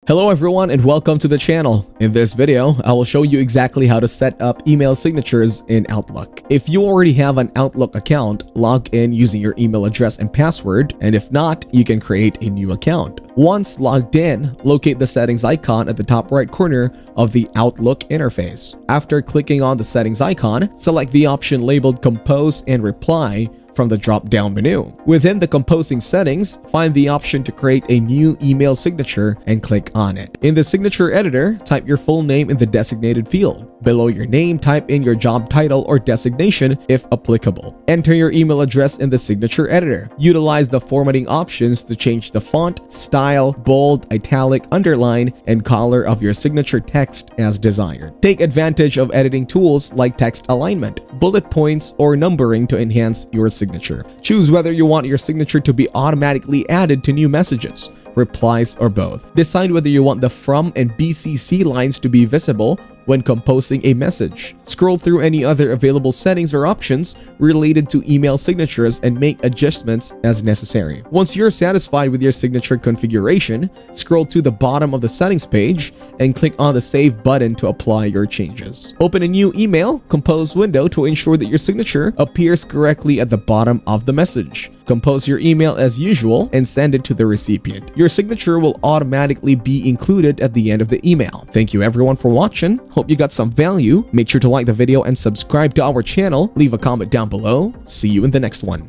Hello everyone and welcome to the channel. In this video, I will show you exactly how to set up email signatures in Outlook. If you already have an Outlook account, log in using your email address and password, and if not, you can create a new account. Once logged in, locate the settings icon at the top right corner of the Outlook interface. After clicking on the settings icon, select the option labeled Compose and Reply from the drop-down menu. Within the composing settings, find the option to create a new email signature and click on it. In the signature editor, type your full name in the designated field. Below your name, type in your job title or designation if applicable. Enter your email address in the signature editor. Utilize the formatting options to change the font, style, bold, italic, underline, and color of your signature text as desired. Take advantage of editing tools like text alignment, bullet points, or numbering to enhance your signature. Choose whether you want your signature to be automatically added to new messages, replies, or both. Decide whether you want the from and BCC lines to be visible when composing a message. Scroll through any other available settings or options related to email signatures and make adjustments as necessary. Once you're satisfied with your signature configuration, scroll to the bottom of the settings page and click on the Save button to apply your changes. Open a new email compose window to ensure that your signature appears correctly at the bottom of the message. Compose your email as usual and send it to the recipient. Your signature will automatically be included at the end of the email. Thank you everyone for watching. Hope you got some value. Make sure to like the video and subscribe to our channel. Leave a comment down below. See you in the next one.